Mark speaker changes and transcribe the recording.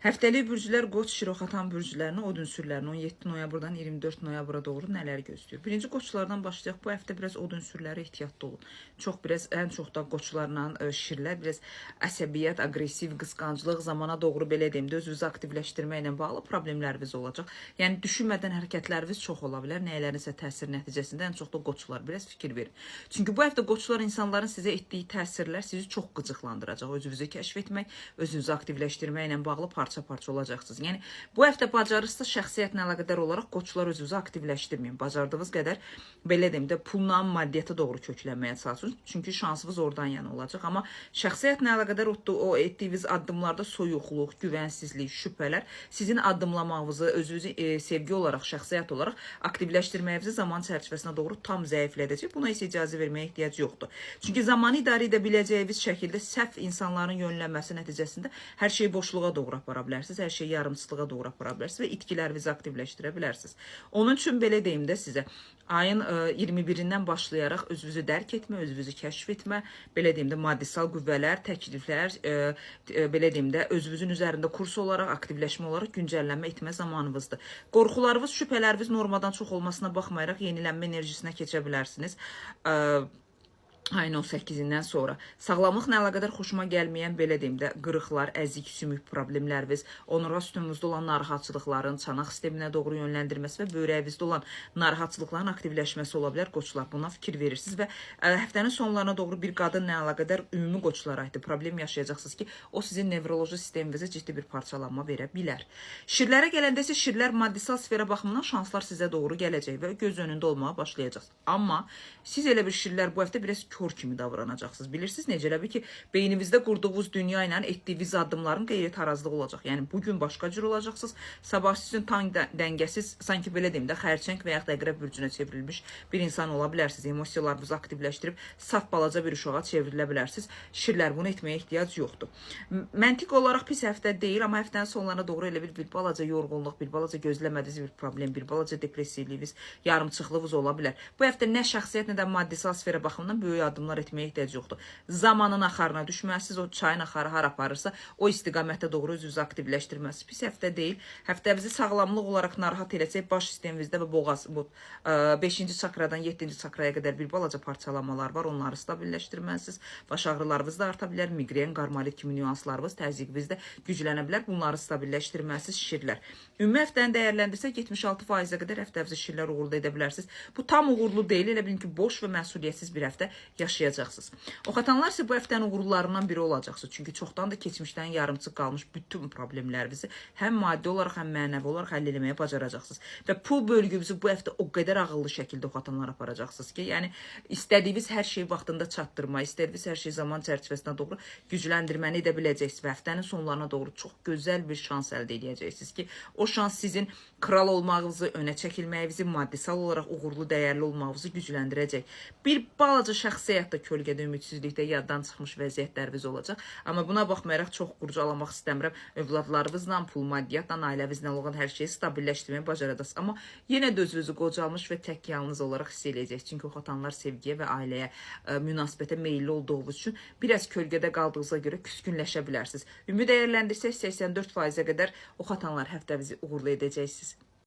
Speaker 1: Həftəlik bürclər Qoç, Şiroxatan bürclərini, od ünsürlərini 17 noyabrdan 24 noyabra doğru nələr gözləyir? Birinci Qoçlardan başlayaq. Bu həftə biraz od ünsürləri ehtiyatlı olun. Ən çox da Qoçlarla şirlər biraz əsəbiyyət, aqressiv, qısqanclıq zamana doğru belə deyim də özünüzü aktivləşdirməklə bağlı problemləriniz olacaq. Yəni düşünmədən hərəkətləriniz çox ola bilər. Nəylərinsə təsir nəticəsində ən çox da Qoçlar biraz fikir verin. Çünki bu həftə Qoçlar insanların sizə etdiyi təsirlər sizi çox qıcıqlandıracaq. Özünüzü kəşf etmək, özünüzü aktivləşdirməklə bağlı parça-parça olacaqsınız. Yəni bu həftə bacarırsınız şəxsiyyətlə əlaqədar olaraq Qoçlar özünüzü aktivləşdirməyin. Bacardığınız qədər belə deyim də pulla, maddiyyata doğru köklənməyə çalışın. Çünki şansınız oradan yana olacaq. Amma şəxsiyyətlə əlaqədar o etdiyiniz addımlarda soyuqluq, güvənsizlik, şübhələr sizin addımlamağınızı, özünüzü sevgi olaraq, şəxsiyyət olaraq aktivləşdirməyinizi zaman çərçivəsinə doğru tam zəiflədəcək. Buna isə icazə verməyə ehtiyac yoxdur. Çünki zamanı idarə edə biləcəyiniz şəkildə səhv insanların yönlənməsi nəticəsində hər şey boşluğa doğru apara bilərsiniz, hər şey yarımçılığa doğru apara bilərsiniz və itkilərinizi aktivləşdirə bilərsiniz. Onun üçün belə deyim də sizə, ayın 21-dən başlayaraq özünüzü dərk etmə, özünüzü kəşf etmə, belə deyim də maddisal qüvvələr, təkliflər, belə deyim də özünüzün üzərində kurs olaraq, aktivləşmə olaraq güncəllənmə etmə zamanınızdır. Qorxularınız, şübhələriniz normadan çox olmasına baxmayaraq yenilənmə enerjisinə keçə bilərsiniz. Ayın 18-dən sonra. Sağlamlıqla əlaqədar xoşuma gəlməyən belə deyim də qırıqlar, əzik, sümük problemləriniz, onurğa sütununuzda olan narahatçılıqların çanaq sisteminə doğru yönləndirməsi və böyrəyinizdə olan narahatçılıqların aktivləşməsi ola bilər Qoçlar. Buna fikir verirsiniz və həftənin sonlarına doğru bir qadınla əlaqədar ümumi Qoçlara aid problem yaşayacaqsınız ki, o sizin nevroloji sisteminizə ciddi bir parçalanma verə bilər. Şirlərə gələndə isə şirlər maddisal sferə baxımından şanslar sizə doğru gələcək və göz önündə olmağa başlayacaqsınız. Amma siz elə bir şirlər bu həftə biraz kör kimi davranacaqsınız. Bilirsiniz necə? Elə bir ki, beyninizdə qurduğunuz dünya ilə etdiyiniz addımların qeyri-tarazlıq olacaq. Yəni bugün başqa cür olacaqsınız. Sabah sizin tam dəngəsiz, sanki belə deyim də xərçəng və ya əqrəb bürcünə çevrilmiş bir insan ola bilərsiniz. Emosiyalarınızı aktivləşdirib saf balaca bir uşağa çevrilə bilərsiniz. Şirlər bunu etməyə ehtiyac yoxdur. Məntiq olaraq pis həftə deyil, amma həftənin sonlarına doğru elə bir balaca yorğunluq, bir balaca gözləmədiyiniz bir problem, bir balaca depressivliyiniz, yarımçıqlığınız ola bilər. Bu həftə nə şəxsiyyət, nə də maddisal sferə baxımından böyük addımlar etməyə ehtiyac yoxdur. Zamanın axarına düşməsiz, o çayın axarı har aparırsa, o istiqamətə doğru özünüzü aktivləşdirməsi pis həftə deyil. Həftənizi sağlamlıq olaraq narahat edəcək baş sisteminizdə və boğaz, 5-ci çakradan 7-ci çakraya qədər bir balaca parçalanmalar var. Onları stabilləşdirməlisiniz. Baş ağrılarınız da arta bilər. Migren, qarmalit kimi nüanslarınız təzyiqinizdə güclənə bilər. Bunları stabilləşdirməlisiniz şirlər. Ümumi həftəni dəyərləndirsək 76%-ə qədər həftənizi şirlər uğurlu edə bilərsiniz. Bu tam uğurlu deyil. Elə bilin ki, boş və məsuliyyətsiz bir həftə yaşayacaqsınız. Oxatanlar isə bu həftənin uğurlarından biri olacaqsınız. Çünki çoxdan da keçmişdən yarımçıq qalmış bütün problemlərinizi həm maddi olaraq, həm mənəvi olaraq həll etməyə bacaracaqsınız. Və pul bölgünüzü bu həftə o qədər ağıllı şəkildə oxatanlar aparacaqsınız ki, yəni istədiyiniz hər şeyi vaxtında çatdırma, istədiyiniz hər şeyi zaman çərçivəsinə doğru gücləndirməni edə biləcəksiniz və həftənin sonlarına doğru çox gözəl bir şans əldə edəcəksiniz ki, o şans sizin kral olmağınızı, önə çəkilməyinizi, maddisal olaraq uğurlu, dəyərli olmağınızı gücləndirəcək. Bir balaca şəxsiyyət də kölgədə, ümidsizlikdə yaddan çıxmış vəziyyətləriniz olacaq. Amma buna baxmayaraq çox qurcalamaq istəmirəm. Övladlarınızla, pul, maddiyatla, ailəvinizlə olan hər şeyi stabilləşdirməyə bacaracaqsınız. Amma yenə də özünüzü qocalmış və tək yalnız olaraq hiss edəcəksiniz. Çünki oxatanlar sevgiyə və ailəyə, münasibətə meyilli olduğunuz üçün biraz kölgədə qaldığınıza görə küskünləşə bilərsiniz. Ümumi dəyərləndirsək 84%-ə qədər oxatanlar həftənizi uğurlu edəcəksiniz.